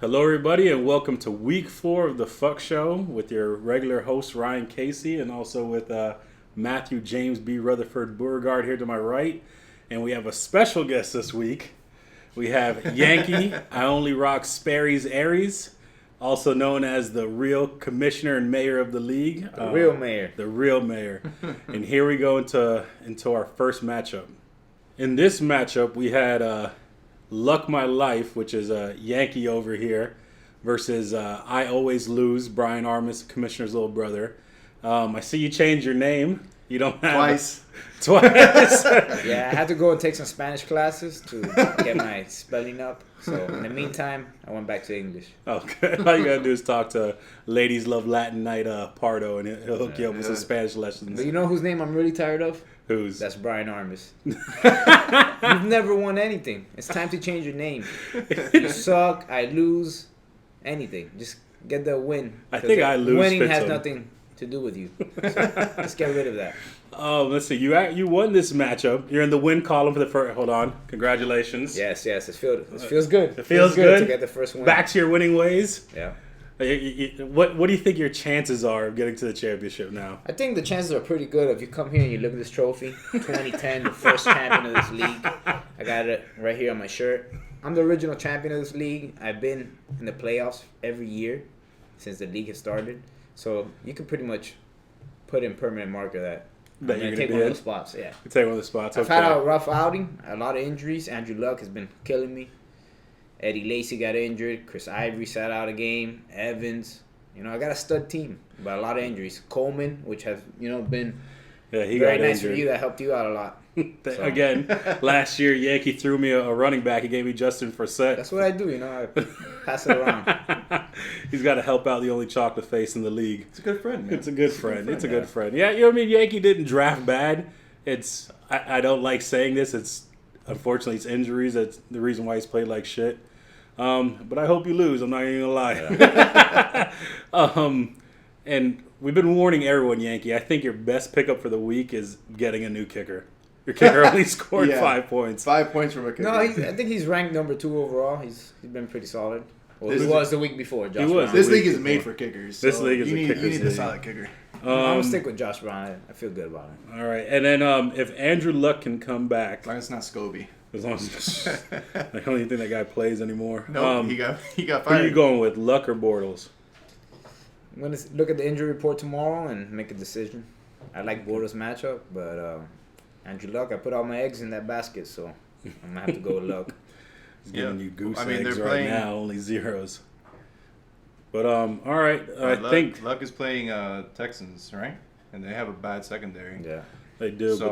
Hello, everybody, and welcome to week 4 of the F.U.C show with your regular host, Ryan Casey, and also with Matthew James B. Rutherford Beauregard here to my right. And we have a special guest this week. We have Yankee, I Only Rock Sperry's Aries, also known as the real commissioner and mayor of the league. The real mayor. The real mayor. And here we go into our first matchup. In this matchup, we had Luck My Life, which is a Yankee over here, versus I Always Lose, Brian Armis, Commissioner's little brother. I see you changed your name. You don't have Twice. Yeah, I had to go and take some Spanish classes to get my spelling up. So in the meantime, I went back to English. Okay. All you gotta do is talk to Ladies Love Latin Night Pardo, and he'll hook you up with some Spanish lessons. But you know whose name I'm really tired of? Who's? That's Brian Armis. You've never won anything. It's time to change your name. You suck. I lose. Anything. Just get the win. I think I lose. Winning has nothing to do with you. So let's get rid of that. Let's see. You won this matchup. You're in the win column for the first. Hold on. Congratulations. Yes. It feels good. It feels good to get the first win. Back to your winning ways. Yeah. What do you think your chances are of getting to the championship now? I think the chances are pretty good. If you come here and you look at this trophy, 2010, the first champion of this league. I got it right here on my shirt. I'm the original champion of this league. I've been in the playoffs every year since the league has started. So you can pretty much put in permanent marker that I'm going to take one of those spots. Yeah. You take one of the spots. I've had a rough outing, a lot of injuries. Andrew Luck has been killing me. Eddie Lacy got injured. Chris Ivory sat out a game. Evans. I got a stud team, but a lot of injuries. Coleman, which has, been he very got nice injured. for you. That helped you out a lot. So. Again, last year, Yankee threw me a running back. He gave me Justin Forsett. That's what I do, I pass it around. He's got to help out the only chocolate face in the league. It's a good friend, man. It's a good friend. Yeah, Yankee didn't draft bad. I don't like saying this. Unfortunately, it's injuries. That's the reason why he's played like shit. But I hope you lose. I'm not even gonna lie. Yeah. And we've been warning everyone, Yankee. I think your best pickup for the week is getting a new kicker. Your kicker only scored 5 points. 5 points from a kicker. No, I think he's ranked number 2 overall. He's been pretty solid. Well, he was the week before. Josh Brown. This league is made for kickers. So this league is you need a league. solid kicker. I'm gonna stick with Josh Brown. I feel good about it. All right, and then if Andrew Luck can come back, As long as it's not Scobie. as long as I don't even think that guy plays anymore. No, he got Who are fired. you going with, Luck or Bortles? I'm gonna look at the injury report tomorrow and make a decision. I like Bortles' matchup, but Andrew Luck, I put all my eggs in that basket, so I'm gonna have to go with Luck. He's giving you goose I mean, eggs they're right playing- now, only zeros. But all right, I Luck, think Luck is playing Texans, right? And they have a bad secondary. Yeah. they do, So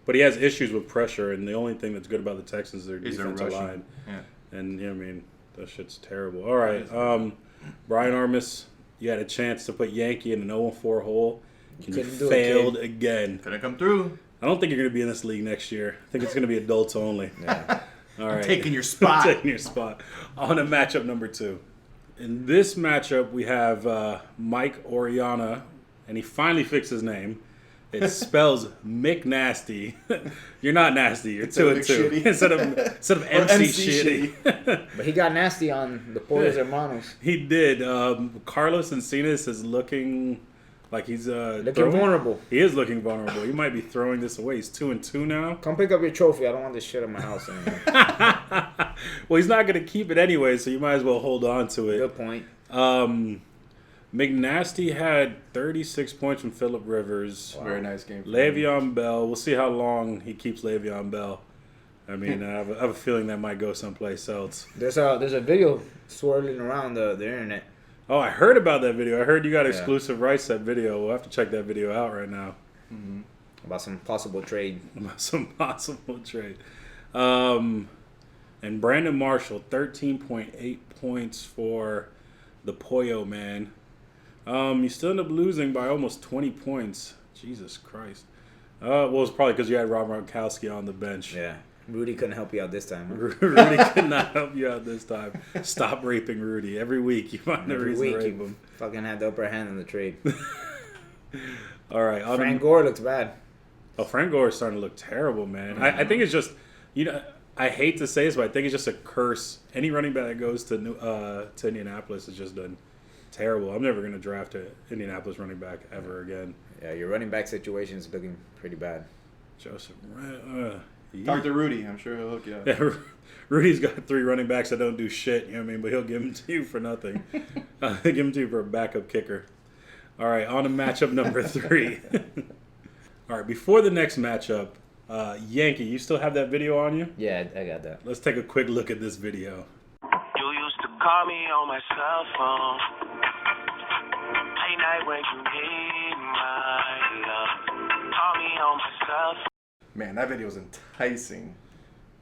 but he has issues with pressure, and the only thing that's good about the Texans is their Is their defensive rushing. line. Yeah. And that shit's terrible. All right, Brian Armis, you had a chance to put Yankee in an 0-4 hole. And you couldn't do it, failed kid. again. Couldn't come through. I don't think you're going to be in this league next year. I think it's going to be adults only. Yeah. All right. Taking your spot. Taking your spot. On to matchup number 2. In this matchup, we have Mike Oriana, and he finally fixed his name. It spells Mick Nasty. You're not nasty. You're 2-2. Instead of MC shitty. But he got nasty on the Portos Hermanos. He did. Carlos Encinas is looking like he's Looking vulnerable. He is looking vulnerable. He might be throwing this away. He's 2-2 now. Come pick up your trophy. I don't want this shit in my house anymore. Well, he's not going to keep it anyway, so you might as well hold on to it. Good point. McNasty had 36 points from Phillip Rivers. Very nice game. Le'Veon Bell. We'll see how long he keeps Le'Veon Bell. I mean, I have a feeling that might go someplace else. There's a video swirling around the internet. Oh, I heard about that video. I heard you got exclusive rights to that video. We'll have to check that video out right now. About some possible trade. Some possible trade. And Brandon Marshall, 13.8 points for the Pollo man. You still end up losing by almost 20 points. Jesus Christ. Well, it's probably because you had Rob Gronkowski on the bench. Yeah. Rudy couldn't help you out this time. Huh? Rudy could not help you out this time. Stop raping Rudy. Every week you find a reason to rape him. Fucking had the upper hand in the trade. All right. Frank Gore looks bad. Oh, Frank Gore is starting to look terrible, man. I think it's just, I hate to say this, but I think it's just a curse. Any running back that goes to Indianapolis is just done terrible. I'm never going to draft an Indianapolis running back ever again. Yeah, your running back situation is looking pretty bad. Joseph, Talk to Rudy. I'm sure he'll hook you up. yeah, Rudy's got 3 running backs that don't do shit. You know what I mean? But he'll give them to you for nothing. He'll give them to you for a backup kicker. All right, on to matchup number 3. All right, before the next matchup, Yankee, you still have that video on you? Yeah, I got that. Let's take a quick look at this video. You used to call me on my cell phone. Late night when you need my love. Call me on my cell phone. Man, that video was enticing.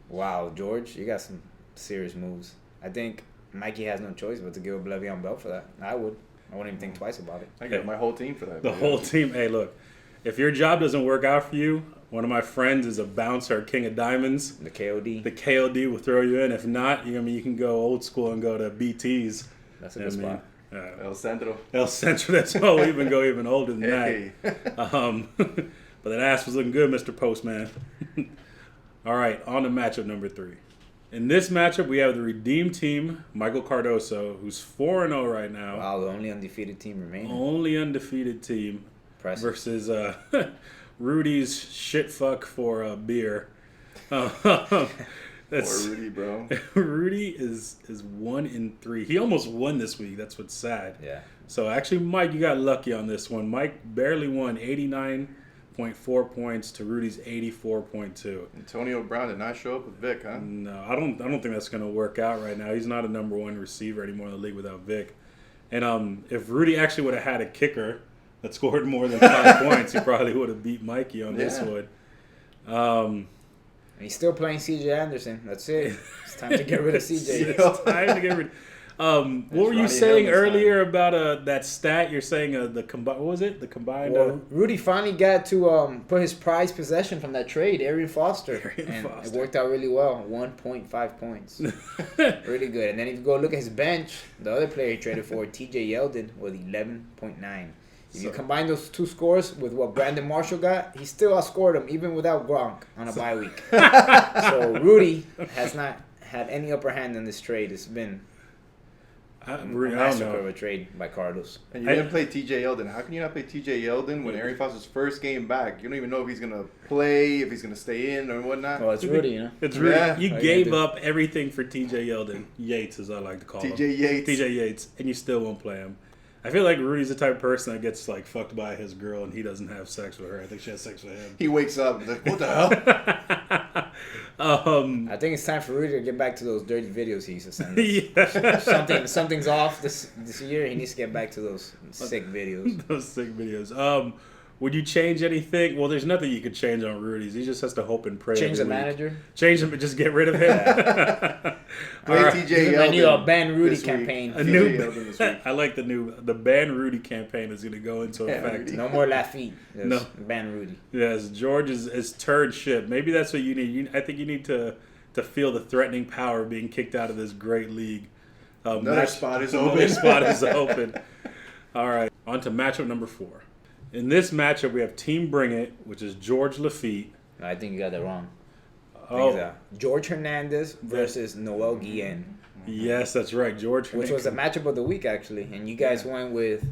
Wow, George, you got some serious moves. I think Mikey has no choice but to give up Le'Veon Bell for that. I wouldn't even think twice about it. I got my whole team for that. The video. whole team. Hey, look, if your job doesn't work out for you, one of my friends is a bouncer, king of diamonds. The KOD. The KOD will throw you in. If not, you can go old school and go to BT's. That's a good spot. El Centro. El Centro. That's all. We even go even older than Hey. that. But that ass was looking good, Mr. Postman. All right, on to matchup number 3. In this matchup, we have the redeemed team, Michael Cardoso, who's 4-0 right now. Wow, the only undefeated team remaining. Only undefeated team. Impressive. Versus Rudy's shit fuck for beer. Poor That's Rudy, bro. Rudy is 1-3. He almost won this week. That's what's sad. Yeah. So actually, Mike, you got lucky on this one. Mike barely won, 89.4 points to Rudy's 84.2. Antonio Brown did not show up with Vic, huh? No, I don't think that's going to work out right now. He's not a number 1 receiver anymore in the league without Vic. And if Rudy actually would have had a kicker that scored more than 5 points, he probably would have beat Mikey on this one. And he's still playing C.J. Anderson. That's it. It's time to get rid of C.J. It's time to get rid. What were you Ronnie saying Hill this earlier about that stat? You're saying the combined. What was it? The combined. Well, Rudy finally got to put his prized possession from that trade, Arian Foster. Arian and Foster. it worked out really well. 1.5 points. Really good. And then if you go look at his bench, the other player he traded for, T.J. Yeldon, with 11.9. If you combine those 2 scores with what Brandon Marshall got, he still outscored him even without Gronk on a bye week. So Rudy has not had any upper hand in this trade. It's been a I don't massacre of know. a trade by Carlos. And you didn't play TJ Yeldon. How can you not play TJ Yeldon when Arian Foster's first game back? You don't even know if he's going to play, if he's going to stay in or whatnot. Well, it's Rudy, you know. It's Rudy. Yeah. You What are you gave gonna do? up everything for T.J. Yeldon, Yates as I like to call him. TJ Yates. T.J. Yates, and you still won't play him. I feel like Rudy's the type of person that gets like fucked by his girl and he doesn't have sex with her. I think she has sex with him. He wakes up and like, what the hell? I think it's time for Rudy to get back to those dirty videos he used to send us. Yeah. Something's off this year. He needs to get back to those sick videos. Those sick videos. Would you change anything? Well, there's nothing you could change on Rudy's. He just has to hope and pray. Change the every week. manager. Change him and just get rid of him. Play All right. TJ I knew a Yeldon. ban Rudy this week. campaign. A TJ new. Yeldon this week. I like the ban Rudy campaign is going to go into Yeah, effect. Rudy. No more Lafitte. Just No. ban Rudy. Yes, George is turned ship. Maybe that's what you need. I think you need to feel the threatening power of being kicked out of this great league. Another spot is Another open. spot is open. All right, on to matchup number 4. In this matchup, we have Team Bring It, which is George Lafitte. No, I think you got that wrong. Oh, George Hernandez versus Noel Guillen, yes, that's right, George. which was the matchup of the week actually, and you guys went with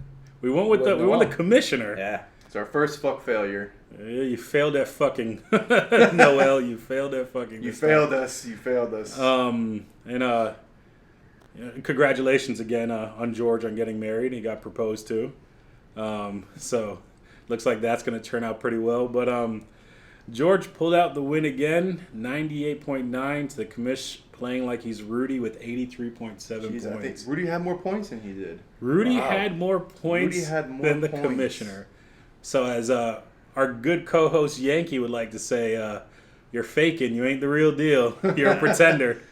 we went with with we won the Noel. commissioner. yeah. It's our first fuck failure. Yeah, you failed that fucking Noel. You failed that fucking. You this failed us. You failed us. time. Congratulations again on George on getting married. He got proposed to. So looks like that's going to turn out pretty well. But George pulled out the win again, 98.9 to the commish, playing like he's Rudy with 83.7 Jeez, I think points. Rudy had more points than he did. Rudy Wow. had more points Rudy had more than the points. commissioner. So as our good co-host Yankee would like to say, you're faking. You ain't the real deal. You're a pretender.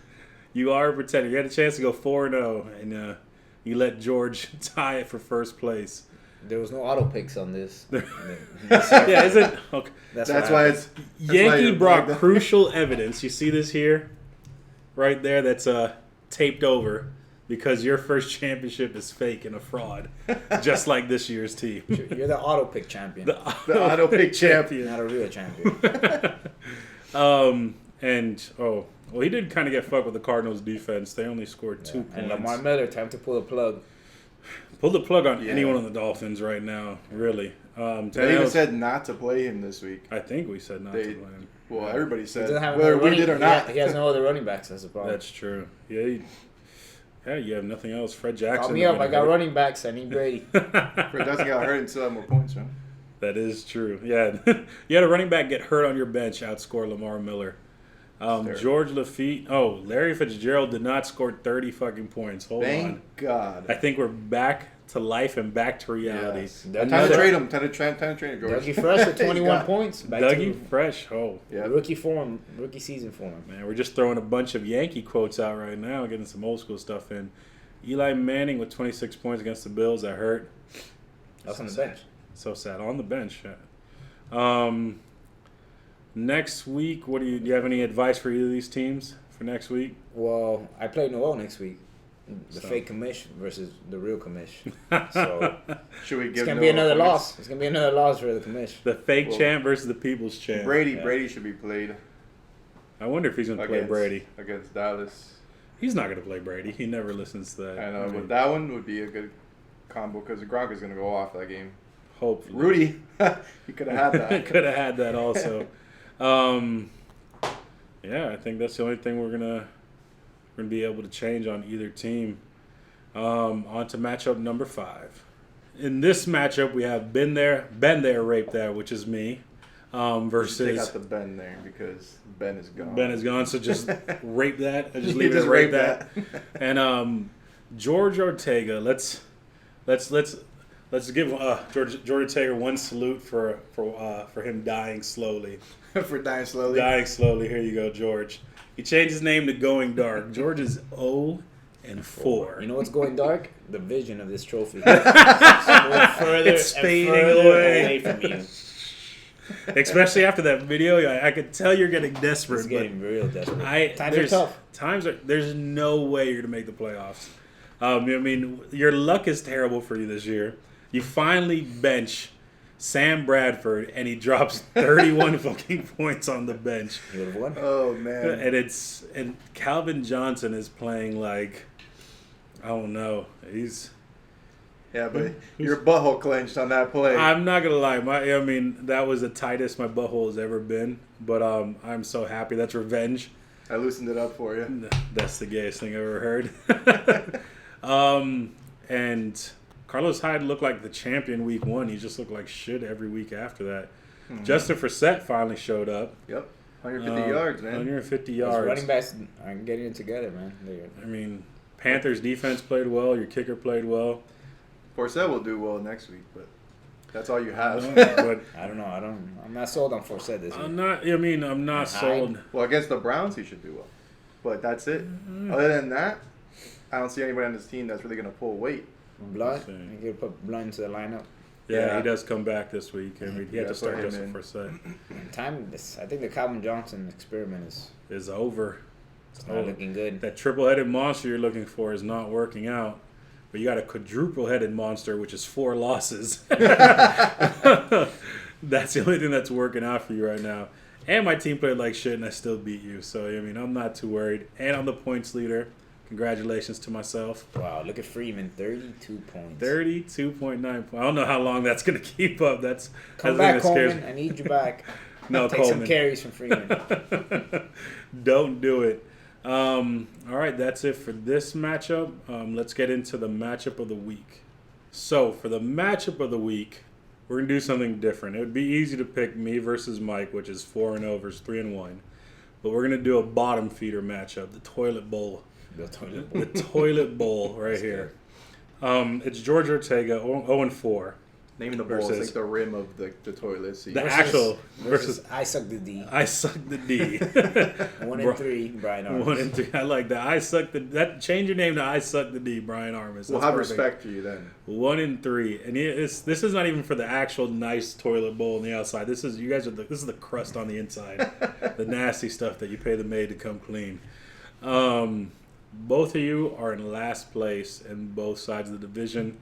You are a pretender. You had a chance to go 4-0, and you let George tie it for first place. There was no auto picks on this. Yeah, is it? Okay. That's what why happened. it's Yankee you're brought like that. crucial evidence. You see this here? Right there, that's taped over because your first championship is fake and a fraud, just like this year's team. You're the auto pick champion, the auto pick champion. not a real champion. And Well, he did kind of get fucked with the Cardinals' defense. They only scored 2 points. And Lamar Miller, time to pull the plug. Pull the plug on anyone on the Dolphins right now, really. They even said not to play him this week. I think we said not to play him. Well, everybody said Whether whether we did or not. He has no other running backs. That's the problem. That's true. Yeah, you have nothing else. Fred Jackson. Call me up. I got running backs. I need Brady. Fred Jackson got hurt and still have more points, right? That is true. Yeah, you had a running back get hurt on your bench, outscore Lamar Miller. George Lafitte. Oh, Larry Fitzgerald did not score 30 fucking points. Hold on. Thank God. I think we're back to life and back to reality. Yes. Time to trade him. Time to trade him, George. Dougie Fresh with 21 points. Back Dougie to Fresh. Oh, yeah. Rookie form. Rookie season form. Man, we're just throwing a bunch of Yankee quotes out right now, getting some old school stuff in. Eli Manning with 26 points against the Bills. That hurt. That's on the bench. So sad. On the bench. Next week, do you have any advice for either of these teams for next week? Well, I play Noel next week. The fake commish versus the real commish. So should we give? It's gonna be another loss. It's gonna be another loss for the commish. The fake champ versus the people's champ. Brady should be played. I wonder if he's gonna play Brady against Dallas. He's not gonna play Brady. He never listens to that. I know, but that one would be a good combo because Gronk is gonna go off that game. Hopefully, Rudy, he could have had that. Could have had that also. Yeah, I think that's the only thing we're gonna be able to change on either team. On to matchup number 5. In this matchup, we have been there, raped there, which is me. Versus take out the Ben there because Ben is gone. Ben is gone, so just rape that. I just leave it at rape that. And George Ortega, let's give George Ortega one salute for him dying slowly. For dying slowly. Dying slowly. Here you go, George. He changed his name to Going Dark. George is 0-4. You know what's going dark? The vision of this trophy. It's fading away from you. Especially after that video, I could tell you're getting desperate. It's getting real desperate. Times are tough. There's no way you're gonna make the playoffs. I mean, your luck is terrible for you this year. You finally bench Sam Bradford, and he drops 31 fucking points on the bench. You would have won. Oh man! And Calvin Johnson is playing like, I don't know. But your butthole clenched on that play. I'm not gonna lie. I mean, that was the tightest my butthole has ever been. But I'm so happy. That's revenge. I loosened it up for you. That's the gayest thing I've ever heard. And Carlos Hyde looked like the champion week 1. He just looked like shit every week after that. Mm-hmm. Justin Forsett finally showed up. Yep. 150 yards, man. 150 yards. Those running backs are getting it together, man. I mean, Panthers defense played well. Your kicker played well. Forsett will do well next week, but that's all you have. But I don't know. I'm not sold on Forsett this week. I'm not sold. Well, against the Browns, he should do well. But that's it. Mm-hmm. Other than that, I don't see anybody on this team that's really going to pull weight. Blunt? You could put Blunt into the lineup. Yeah, he does come back this week. I mean, he had to start Justin Forsett. I think the Calvin Johnson experiment is over. It's not looking good. That triple-headed monster you're looking for is not working out. But you got a quadruple-headed monster, which is 4 losses. That's the only thing that's working out for you right now. And my team played like shit, and I still beat you. So, I mean, I'm not too worried. And I'm the points leader. Congratulations to myself. Wow, look at Freeman, 32 points. 32.9 points. I don't know how long that's going to keep up. Come back, Coleman. I need you back. No, Take Coleman. some carries from Freeman. Don't do it. All right, that's it for this matchup. Let's get into the matchup of the week. So, for the matchup of the week, we're going to do something different. It would be easy to pick me versus Mike, which is 4-0 versus 3-1. But we're going to do a bottom feeder matchup, the toilet bowl. The toilet bowl. The toilet bowl right here. It's George Ortega, 0-4. Naming the bowl is like the rim of the toilet seat. Versus I suck the D. I suck the D. 1-3, Brian Armas. 1-3. I like that. That change your name to I suck the D, Brian Armas. We'll have respect for you then. 1-3, and this is not even for the actual nice toilet bowl on the outside. This is this is the crust on the inside, the nasty stuff that you pay the maid to come clean. Both of you are in last place in both sides of the division.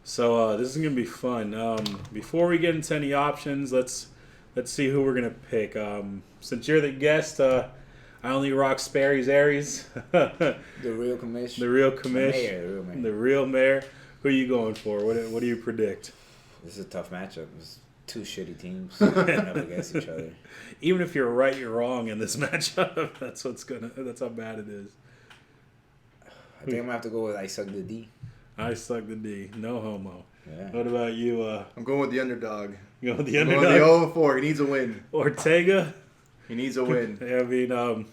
So this is going to be fun. Before we get into any options, let's see who we're going to pick. Since you're the guest, I only rock Sperry's Aries. The real commission. The real commish. The real mayor. The real mayor. Who are you going for? What do you predict? This is a tough matchup. It's two shitty teams going up against each other. Even if you're right, you're wrong in this matchup. That's how bad it is. I think I'm gonna have to go with I suck the D. I suck the D. No homo. Yeah. What about you? I'm going with the underdog. You know the I'm underdog. going with the 0-4. He needs a win. Ortega. He needs a win. I mean,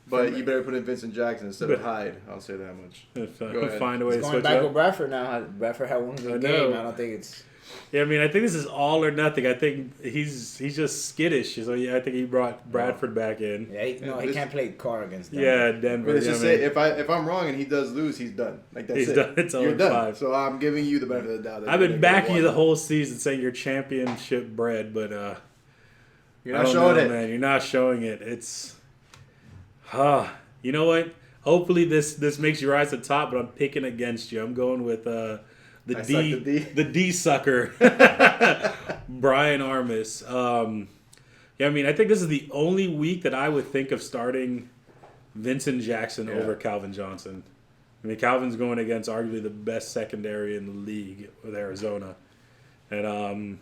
But you better put in Vincent Jackson instead of Hyde. I'll say that much. if Go ahead. find a way It's to going switch back up. with Bradford now. Bradford had one I good know. game. I don't think it's. Yeah, I mean, I think this is all or nothing. I think he's just skittish. So yeah, I think he brought Bradford back in. Yeah, he can't play car against them. Yeah, Denver. Let's yeah, just I mean, say if I'm wrong and he does lose, he's done. Like that's He's it. done. It's You're 0-5. done. So I'm giving you the benefit of the doubt. that I've you're been gonna backing you the win. whole season, saying you're championship bred, but You're I not don't showing know, it. man. You're not showing it. It's, you know what? Hopefully this makes you rise to the top, but I'm picking against you. I'm going with the I suck D, the D. the D sucker, Brian Armis. Yeah, I mean, I think this is the only week that I would think of starting Vincent Jackson over Calvin Johnson. I mean, Calvin's going against arguably the best secondary in the league with Arizona, and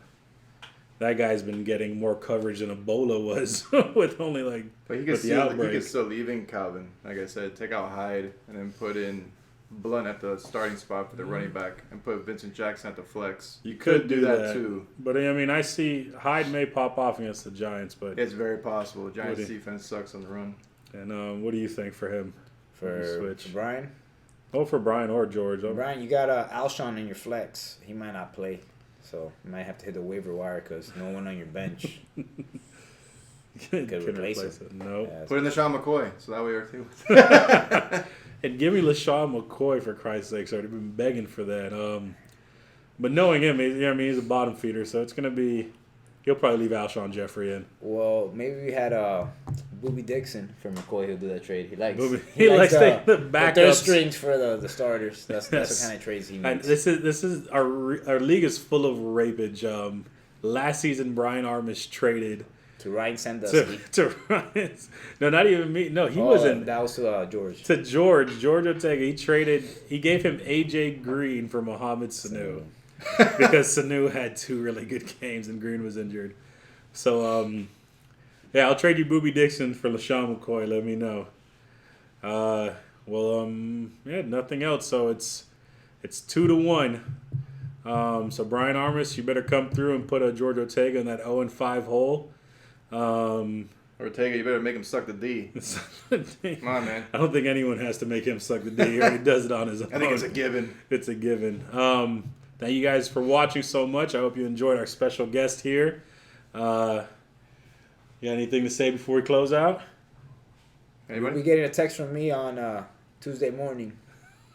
that guy's been getting more coverage than Ebola was with only like But he with could the still outbreak. leave in Calvin. Like I said, take out Hyde and then put in Blunt at the starting spot for the running back and put Vincent Jackson at the flex. You could do that too. But I mean, I see Hyde may pop off against the Giants, but It's very possible. Giants Would he? defense sucks on the run. and what do you think for him? For Switch. Brian. Oh, for Brian or George. Oh, Brian, you got Alshon in your flex. He might not play, so you might have to hit the waiver wire because no one on your bench. can replace it. No. Yeah, Put in the Sean McCoy, so that way you're too. And give me LaShawn McCoy for Christ's sake. So I've been begging for that. But knowing him, he's a bottom feeder, so it's gonna be. He'll probably leave Alshon Jeffrey in. Well, maybe we had Booby Dixon for McCoy. He'll do that trade. He likes. He likes the the backups. third strings for the starters. That's Yes. the kind of trades he And makes. this is our league is full of rapage. Last season, Brian Armish traded To Ryan Sandusky. to Ryan. No, not even me. No, he wasn't. That was to George. To George Ortega. He gave him AJ Green for Mohamed Sanu because Sanu had 2 really good games and Green was injured. So yeah, I'll trade you Booby Dixon for LaShawn McCoy. Let me know. Yeah, nothing else. So it's 2-1. So Brian Armis, you better come through and put a George Ortega in that 0-5 hole. Ortega, you better make him suck the D. Come on, man. I don't think anyone has to make him suck the D. He already does it on his own. I think it's a given. It's a given. Thank you guys for watching so much. I hope you enjoyed our special guest here. You got anything to say before we close out? You'll Anybody? be getting a text from me on Tuesday morning.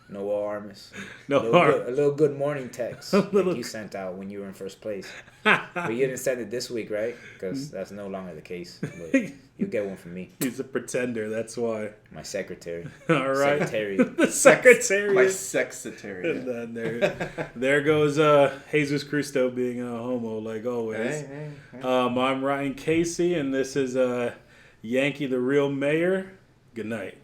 Noah Armis. No A little good morning text little- like you sent out when you were in first place. But you didn't send it this week, right? Because that's no longer the case. But you'll get one from me. He's a pretender. That's why. My secretary. All right. Secretary. The secretary. My sexitary. And then there goes Jesus Cristo being a homo, like always. Hey. I'm Ryan Casey, and this is Yankee the Real Mayor. Good night.